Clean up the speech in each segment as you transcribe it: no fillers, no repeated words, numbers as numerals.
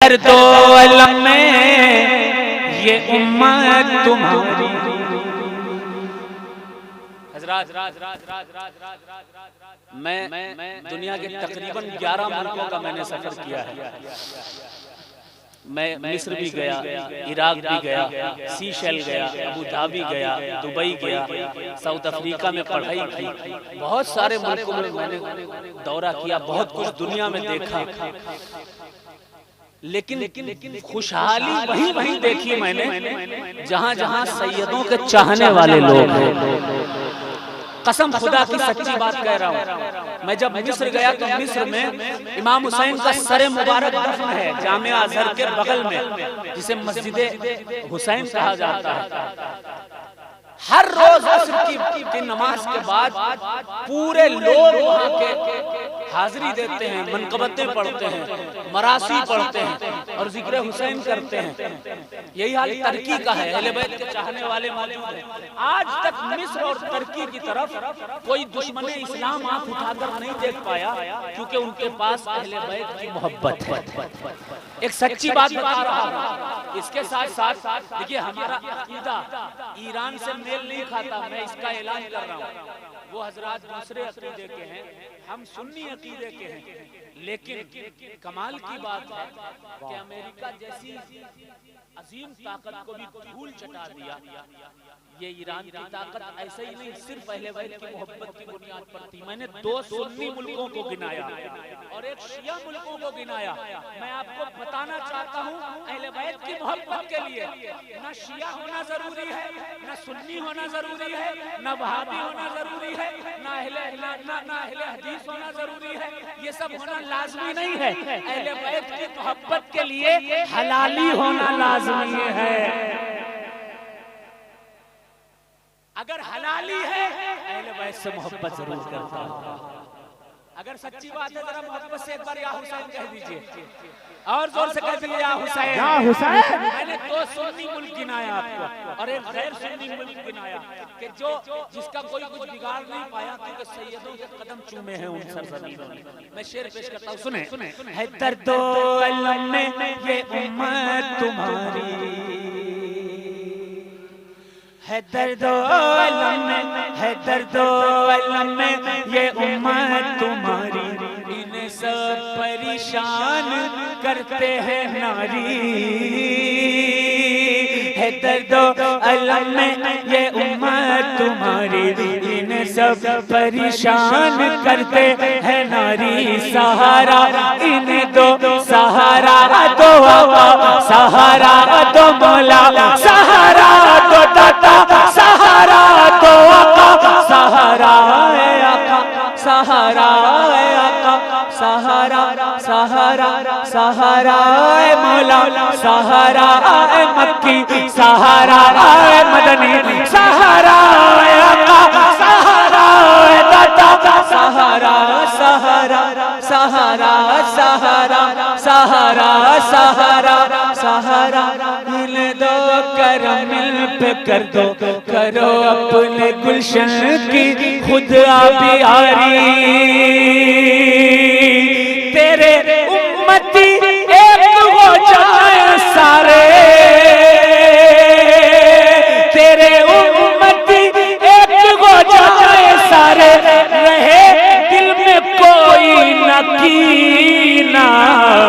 दर्दो अलम में ये उम्मत तुम्हारी। मैं दुनिया के तकरीबन 11 मुल्कों का मैंने सफर किया है। मैं मिस्र भी गया, इराक भी गया, सीशेल गया, अबू धाबी गया, दुबई गया, साउथ अफ्रीका में पढ़ाई की, बहुत सारे मुल्कों में मैंने दौरा किया, बहुत कुछ दुनिया में देखा। लेकिन खुशहाली वहीं देखी मैंने जहां जहां सैयदों के चाहने वाले लोग हैं। कसम खुदा की सच्ची बात कह रहा हूँ। मैं जब मिस्र गया तो मिस्र में इमाम हुसैन का सरे मुबारक दफन है जामिया अजहर के बगल में, जिसे मस्जिद हुसैन कहा जाता है। हर रोज असर की नमाज के बाद पूरे लोग वहाँ के हाजिरी देते हैं, मनकबतें पढ़ते हैं, मरासी पढ़ते हैं और जिक्र हुसैन करते हैं। यही हाल तुर्की का है, अहले बैत के चाहने वाले मौजूद हैं। आज तक मिस्र और तुर्की की तरफ कोई दुश्मन इस्लाम आंख उठाकर नहीं देख पाया, क्योंकि उनके पास अहले बैत की मोहब्बत है। एक सच्ची बात बता रहा हूँ। इसके साथ साथ देखिए, हमारा अकीदा ईरान से मेल नहीं खाता, मैं इसका ऐलान कर रहा हूँ। वो हजरात दूसरे अकीदे के हैं, हम सुन्नी अकीदे के हैं। लेकिन कमाल की बात है कि अमेरिका जैसी अजीम ताकत को भी धूल चटा दिया। ये ईरान की ताकत ऐसे ही नहीं सिर्फ अहले बैत की मोहब्बत की बुनियाद पर थी। मैंने 2 सुन्नी मुल्कों को गिनाया और 1 शिया मुल्कों को गिनाया। मैं आपको बताना चाहता हूँ, अहले बैत की मोहब्बत के लिए न शिया होना जरूरी है, न सुन्नी होना जरूरी है, न वहाबी होना जरूरी है, न अहले हदीस होना जरूरी है। ये सब होना लाजमी नहीं है। अहले बैत की मोहब्बत के लिए हलाली होना लाजमी है। अगर हलाली है अहले बैत से मोहब्बत जरूर करता हूं। अगर सच्ची बात है जरा मोहब्बत से एक बार या हुसैन कह दीजिए, और जोर से कह दीजिए या हुसैन, या हुसैन। मैंने 2 सुन्नी मुल्क गिनाया आपको और 1 गैर सुन्नी मुल्क गिनाया कि जिसका कोई कुछ बिगाड़ नहीं पाया, क्योंकि सैयदों के कदम चूमे हैं उन सरजमीनों में। मैं शेर पेश करता हूं, सुने। है दर्दो अलम में ये उम्मत तुम्हारी, है दर्दो अलम में, है दर्दो अलम में ये उम्मत तुम्हारी। इन्हें सब परेशान करते हैं नारी, है दर्दो अलम में ये उम्मत तुम्हारी। इन्हें सब परेशान करते हैं नारी। सहारा इन्हें दो, सहारा दो आका, सहारा दो मौला, सहारा दो दाता, सहारा दो आका, सहारा आका, सहारा आका, सहारा सहारा सहारा मौला, सहारा मक्की, सहारा मदनी, सहारा आका, सहारा दाता, सहारा सहारा सहारा सहारा सहारा सहारा सहारा। मिल दो करम पे कर दो, करो अपने गुलशन की खुद आबियारी। तेरे उम्मती एक हो जाए सारे, तेरे उम्मती एक हो जाए सारे। रहे दिल में कोई न कीना,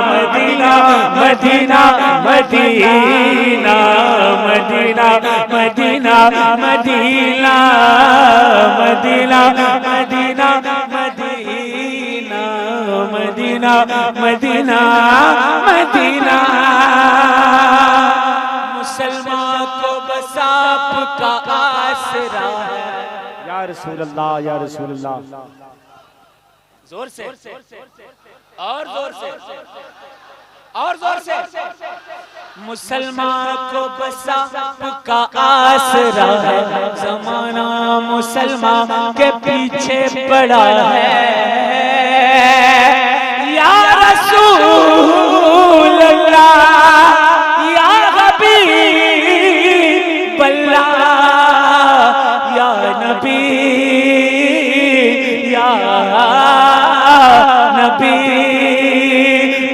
Medina Medina Medina Medina Medina Medina Medina Medina Medina Medina Medina. मुसलमान को बस आपका आसरा है। या रसूल अल्लाह, या रसूल अल्लाह। जोर से और जोर से और जोर से। मुसलमान को बस आपका आसरा है। जमाना मुसलमान के पीछे पड़ा है। या रसूल अल्लाह, या हबीब अल्लाह, या नबी, या नबी।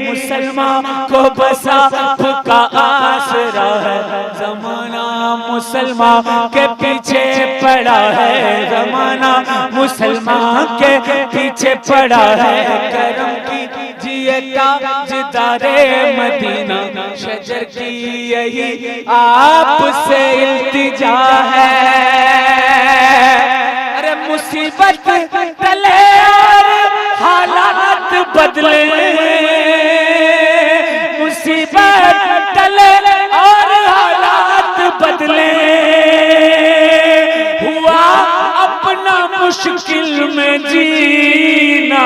मुसलमान को बस सबका आसरा है, जमाना मुसलमान के पीछे पड़ा है, जमाना मुसलमान के पीछे पड़ा है। करम कीजिए ताजदारे मदीना, शजर की यही आपसे इल्तिजा है। अरे मुसीबत टले और हालात बदले, मुसीबत टले और हालात बदले, हुआ अपना मुश्किल में जीना।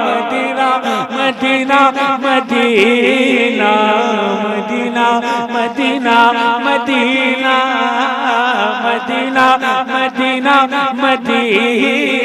Madina Medina Medina Medina Medina Medina Medina Medina Medina